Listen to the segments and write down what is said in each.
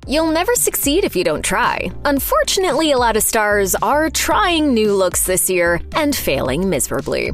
You'll never succeed if you don't try. Unfortunately, a lot of stars are trying new looks this year and failing miserably.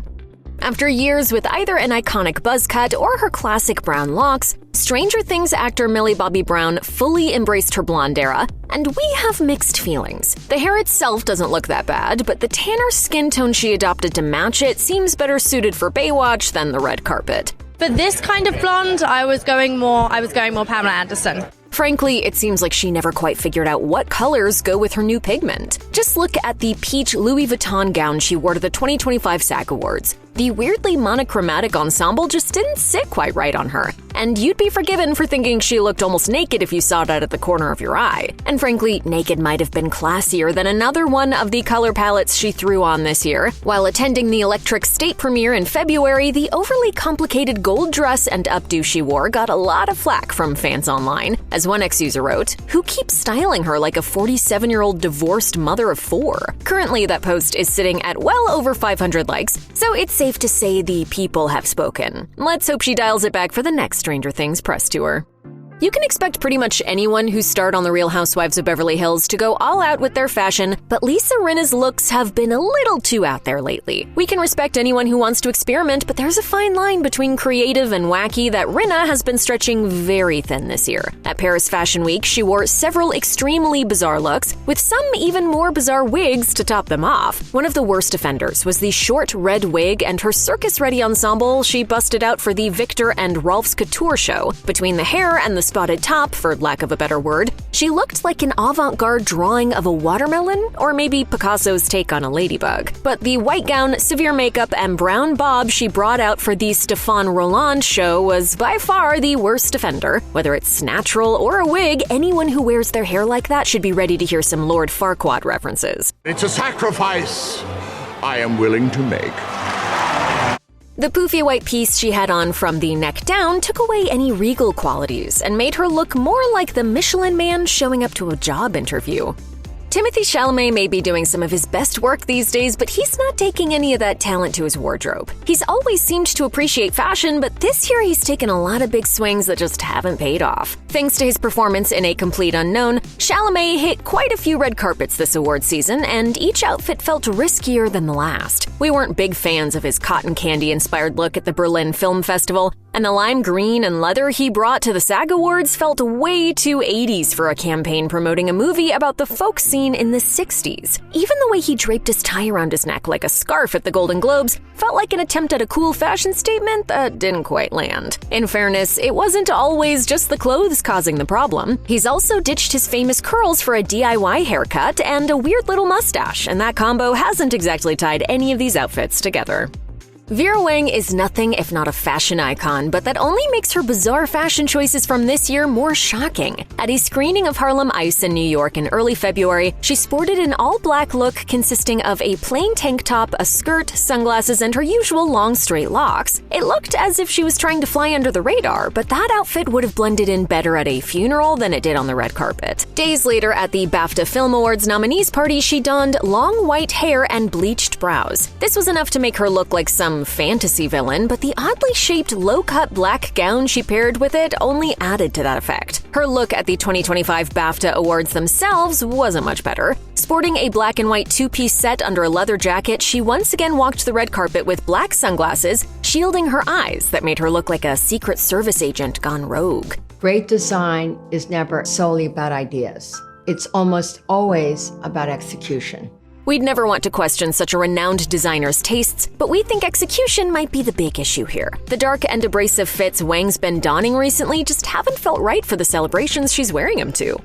After years with either an iconic buzz cut or her classic brown locks, Stranger Things actor Millie Bobby Brown fully embraced her blonde era, and we have mixed feelings. The hair itself doesn't look that bad, but the tanner skin tone she adopted to match it seems better suited for Baywatch than the red carpet. For this kind of blonde, I was going more Pamela Anderson. Frankly, it seems like she never quite figured out what colors go with her new pigment. Just look at the peach Louis Vuitton gown she wore to the 2025 SAG Awards. The weirdly monochromatic ensemble just didn't sit quite right on her, and you'd be forgiven for thinking she looked almost naked if you saw it out of the corner of your eye. And frankly, naked might have been classier than another one of the color palettes she threw on this year. While attending the Electric State premiere in February, the overly complicated gold dress and updo she wore got a lot of flack from fans online. As one ex-user wrote, "Who keeps styling her like a 47-year-old divorced mother of 4? Currently, that post is sitting at well over 500 likes, so it's safe to say the people have spoken. Let's hope she dials it back for the next Stranger Things press tour. You can expect pretty much anyone who starred on The Real Housewives of Beverly Hills to go all out with their fashion, but Lisa Rinna's looks have been a little too out there lately. We can respect anyone who wants to experiment, but there's a fine line between creative and wacky that Rinna has been stretching very thin this year. At Paris Fashion Week, she wore several extremely bizarre looks, with some even more bizarre wigs to top them off. One of the worst offenders was the short red wig and her circus-ready ensemble she busted out for the Victor and Rolf's Couture show. Between the hair and the spotted top, for lack of a better word, she looked like an avant-garde drawing of a watermelon, or maybe Picasso's take on a ladybug. But the white gown, severe makeup, and brown bob she brought out for the Stéphane Rolland show was by far the worst offender. Whether it's natural or a wig, anyone who wears their hair like that should be ready to hear some Lord Farquaad references. It's a sacrifice I am willing to make. The poofy white piece she had on from the neck down took away any regal qualities and made her look more like the Michelin Man showing up to a job interview. Timothée Chalamet may be doing some of his best work these days, but he's not taking any of that talent to his wardrobe. He's always seemed to appreciate fashion, but this year he's taken a lot of big swings that just haven't paid off. Thanks to his performance in A Complete Unknown, Chalamet hit quite a few red carpets this award season, and each outfit felt riskier than the last. We weren't big fans of his cotton candy-inspired look at the Berlin Film Festival, and the lime green and leather he brought to the SAG Awards felt way too 80s for a campaign promoting a movie about the folk scene in the 60s. Even the way he draped his tie around his neck like a scarf at the Golden Globes felt like an attempt at a cool fashion statement that didn't quite land. In fairness, it wasn't always just the clothes causing the problem. He's also ditched his famous curls for a DIY haircut and a weird little mustache, and that combo hasn't exactly tied any of these outfits together. Vera Wang is nothing if not a fashion icon, but that only makes her bizarre fashion choices from this year more shocking. At a screening of Harlem Ice in New York in early February, she sported an all-black look consisting of a plain tank top, a skirt, sunglasses, and her usual long straight locks. It looked as if she was trying to fly under the radar, but that outfit would have blended in better at a funeral than it did on the red carpet. Days later, at the BAFTA Film Awards nominees party, she donned long white hair and bleached brows. This was enough to make her look like some fantasy villain, but the oddly shaped low-cut black gown she paired with it only added to that effect. Her look at the 2025 BAFTA Awards themselves wasn't much better. Sporting a black and white two-piece set under a leather jacket, she once again walked the red carpet with black sunglasses, shielding her eyes that made her look like a Secret Service agent gone rogue. Great design is never solely about ideas. It's almost always about execution. We'd never want to question such a renowned designer's tastes, but we think execution might be the big issue here. The dark and abrasive fits Wang's been donning recently just haven't felt right for the celebrations she's wearing them to.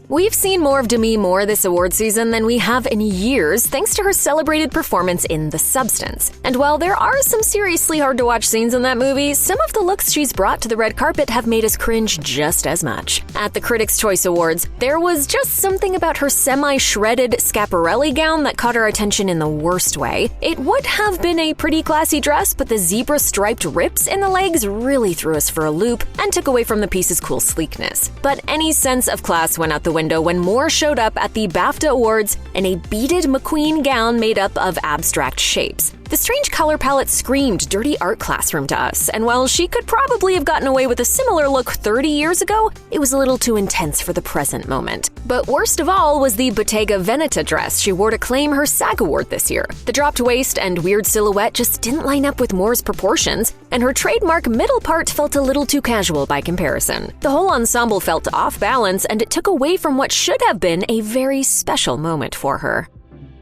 We've seen more of Demi Moore this award season than we have in years, thanks to her celebrated performance in The Substance. And while there are some seriously hard-to-watch scenes in that movie, some of the looks she's brought to the red carpet have made us cringe just as much. At the Critics' Choice Awards, there was just something about her semi-shredded Schiaparelli gown that caught our attention in the worst way. It would have been a pretty classy dress, but the zebra-striped rips in the legs really threw us for a loop and took away from the piece's cool sleekness. But any sense of class went out the window when Moore showed up at the BAFTA Awards in a beaded McQueen gown made up of abstract shapes. The strange color palette screamed dirty art classroom to us, and while she could probably have gotten away with a similar look 30 years ago, it was a little too intense for the present moment. But worst of all was the Bottega Veneta dress she wore to claim her SAG award this year. The dropped waist and weird silhouette just didn't line up with Moore's proportions, and her trademark middle part felt a little too casual by comparison. The whole ensemble felt off balance, and it took away from what should have been a very special moment for her.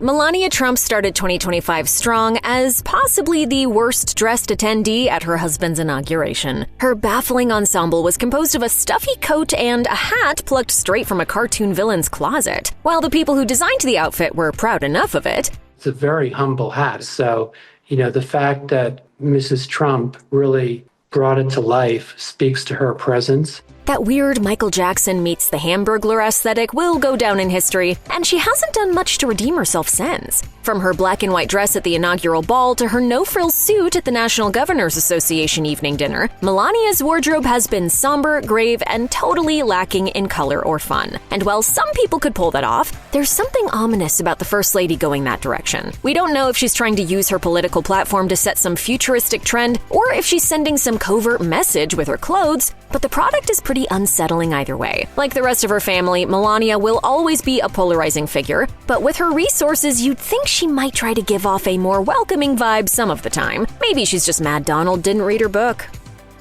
Melania Trump started 2025 strong as possibly the worst-dressed attendee at her husband's inauguration. Her baffling ensemble was composed of a stuffy coat and a hat plucked straight from a cartoon villain's closet. While the people who designed the outfit were proud enough of it, it's a very humble hat. So, the fact that Mrs. Trump really brought it to life speaks to her presence. That weird Michael Jackson meets the Hamburglar aesthetic will go down in history, and she hasn't done much to redeem herself since. From her black and white dress at the inaugural ball to her no-frills suit at the National Governors Association evening dinner, Melania's wardrobe has been somber, grave, and totally lacking in color or fun. And while some people could pull that off, there's something ominous about the First Lady going that direction. We don't know if she's trying to use her political platform to set some futuristic trend, or if she's sending some covert message with her clothes, but the product is pretty unsettling either way. Like the rest of her family, Melania will always be a polarizing figure, but with her resources, you'd think she might try to give off a more welcoming vibe some of the time. Maybe she's just mad Donald didn't read her book.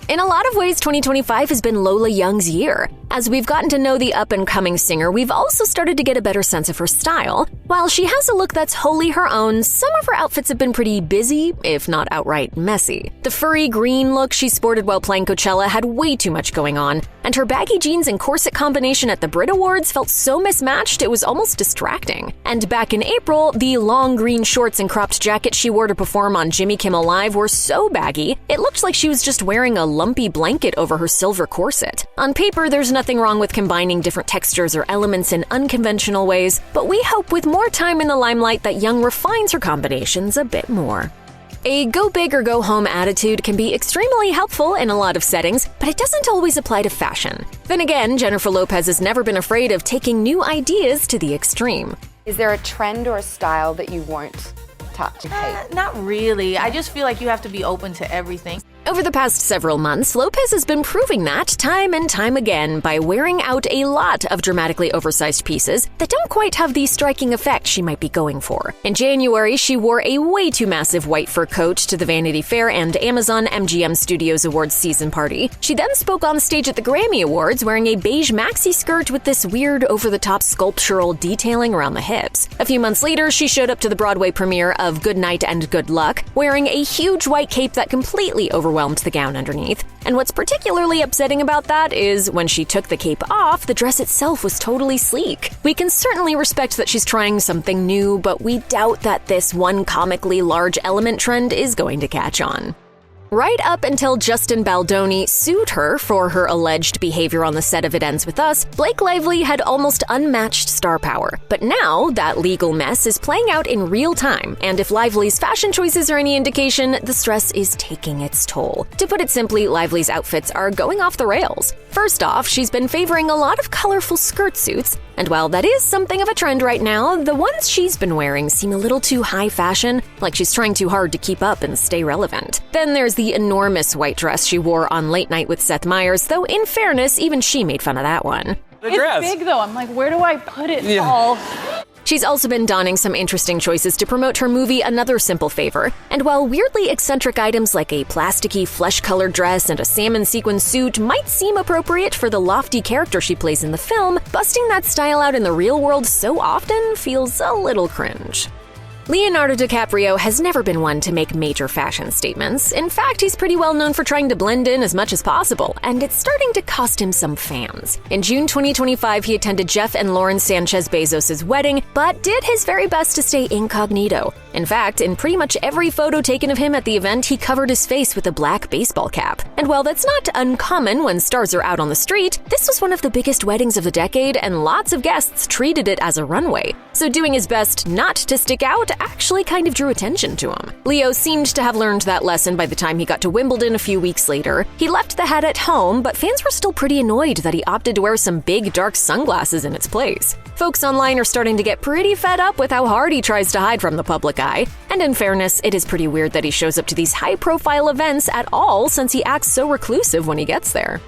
In a lot of ways, 2025 has been Lola Young's year. As we've gotten to know the up-and-coming singer, we've also started to get a better sense of her style. While she has a look that's wholly her own, some of her outfits have been pretty busy, if not outright messy. The furry green look she sported while playing Coachella had way too much going on, and her baggy jeans and corset combination at the Brit Awards felt so mismatched it was almost distracting. And back in April, the long green shorts and cropped jacket she wore to perform on Jimmy Kimmel Live were so baggy, it looked like she was just wearing a lumpy blanket over her silver corset. On paper, there's nothing wrong with combining different textures or elements in unconventional ways, but we hope with more time in the limelight that Young refines her combinations a bit more. A go big or go home attitude can be extremely helpful in a lot of settings, but it doesn't always apply to fashion. Then again, Jennifer Lopez has never been afraid of taking new ideas to the extreme. Is there a trend or a style that you won't touch? Not really. I just feel like you have to be open to everything. Over the past several months, Lopez has been proving that time and time again by wearing out a lot of dramatically oversized pieces that don't quite have the striking effect she might be going for. In January, she wore a way too massive white fur coat to the Vanity Fair and Amazon MGM Studios Awards season party. She then spoke on stage at the Grammy Awards wearing a beige maxi skirt with this weird over-the-top sculptural detailing around the hips. A few months later, she showed up to the Broadway premiere of Good Night and Good Luck wearing a huge white cape that completely overwhelmed the gown underneath. And what's particularly upsetting about that is when she took the cape off, the dress itself was totally sleek. We can certainly respect that she's trying something new, but we doubt that this one comically large element trend is going to catch on. Right up until Justin Baldoni sued her for her alleged behavior on the set of It Ends With Us, Blake Lively had almost unmatched star power. But now, that legal mess is playing out in real time, and if Lively's fashion choices are any indication, the stress is taking its toll. To put it simply, Lively's outfits are going off the rails. First off, she's been favoring a lot of colorful skirt suits, and while that is something of a trend right now, the ones she's been wearing seem a little too high fashion, like she's trying too hard to keep up and stay relevant. Then there's the enormous white dress she wore on Late Night with Seth Meyers, though in fairness, even she made fun of that one. It's big though, I'm like, where do I put it all? She's also been donning some interesting choices to promote her movie Another Simple Favor, and while weirdly eccentric items like a plasticky flesh-colored dress and a salmon sequin suit might seem appropriate for the lofty character she plays in the film, busting that style out in the real world so often feels a little cringe. Leonardo DiCaprio has never been one to make major fashion statements. In fact, he's pretty well known for trying to blend in as much as possible, and it's starting to cost him some fans. In June 2025, he attended Jeff and Lauren Sanchez Bezos' wedding, but did his very best to stay incognito. In fact, in pretty much every photo taken of him at the event, he covered his face with a black baseball cap. And while that's not uncommon when stars are out on the street, this was one of the biggest weddings of the decade, and lots of guests treated it as a runway. So doing his best not to stick out actually kind of drew attention to him. Leo seemed to have learned that lesson by the time he got to Wimbledon a few weeks later. He left the hat at home, but fans were still pretty annoyed that he opted to wear some big, dark sunglasses in its place. Folks online are starting to get pretty fed up with how hard he tries to hide from the public eye. And in fairness, it is pretty weird that he shows up to these high-profile events at all since he acts so reclusive when he gets there.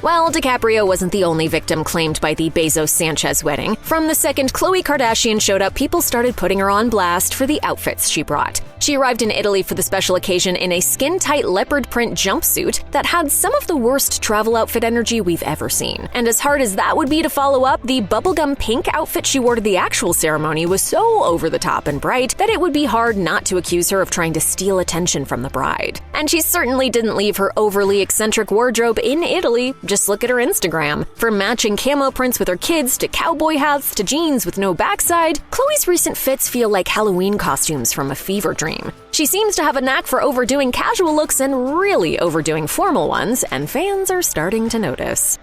Well, DiCaprio wasn't the only victim claimed by the Bezos-Sanchez wedding. From the second Khloé Kardashian showed up, people started putting her on blast for the outfits she brought. She arrived in Italy for the special occasion in a skin-tight leopard print jumpsuit that had some of the worst travel outfit energy we've ever seen. And as hard as that would be to follow up, the bubblegum pink outfit she wore to the actual ceremony was so over the top and bright that it would be hard not to accuse her of trying to steal attention from the bride. And she certainly didn't leave her overly eccentric wardrobe in Italy. Just look at her Instagram. From matching camo prints with her kids to cowboy hats to jeans with no backside, Khloé's recent fits feel like Halloween costumes from a fever dream. She seems to have a knack for overdoing casual looks and really overdoing formal ones, and fans are starting to notice.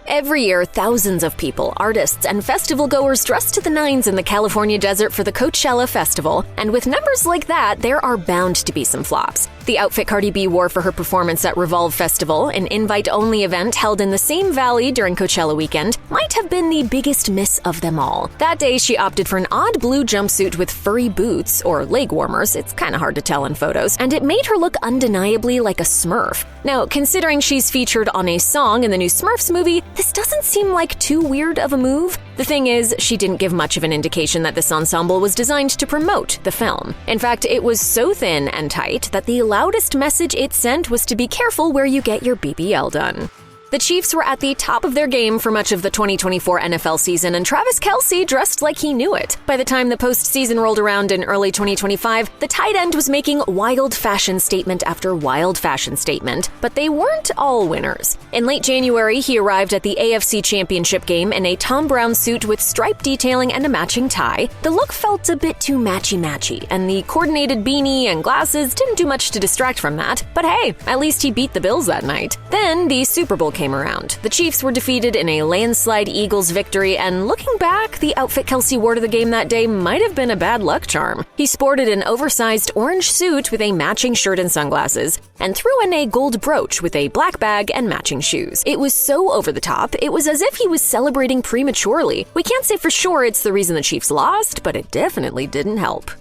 Every year, thousands of people, artists, and festival goers dress to the nines in the California desert for the Coachella Festival, and with numbers like that, there are bound to be some flops. The outfit Cardi B wore for her performance at Revolve Festival, an invite-only event held in the same valley during Coachella weekend, might have been the biggest miss of them all. That day, she opted for an odd blue jumpsuit with furry boots, or leg warmers, it's kinda hard to tell in photos, and it made her look undeniably like a Smurf. Now, considering she's featured on a song in the new Smurfs movie, this doesn't seem like too weird of a move. The thing is, she didn't give much of an indication that this ensemble was designed to promote the film. In fact, it was so thin and tight that the loudest message it sent was to be careful where you get your BBL done. The Chiefs were at the top of their game for much of the 2024 NFL season, and Travis Kelce dressed like he knew it. By the time the postseason rolled around in early 2025, the tight end was making wild fashion statement after wild fashion statement, but they weren't all winners. In late January, he arrived at the AFC Championship game in a Tom Brown suit with stripe detailing and a matching tie. The look felt a bit too matchy-matchy, and the coordinated beanie and glasses didn't do much to distract from that, but hey, at least he beat the Bills that night. Then the Super Bowl came around. The Chiefs were defeated in a landslide Eagles victory, and looking back, the outfit Kelce wore to the game that day might have been a bad luck charm. He sported an oversized orange suit with a matching shirt and sunglasses, and threw in a gold brooch with a black bag and matching shoes. It was so over the top, it was as if he was celebrating prematurely. We can't say for sure it's the reason the Chiefs lost, but it definitely didn't help.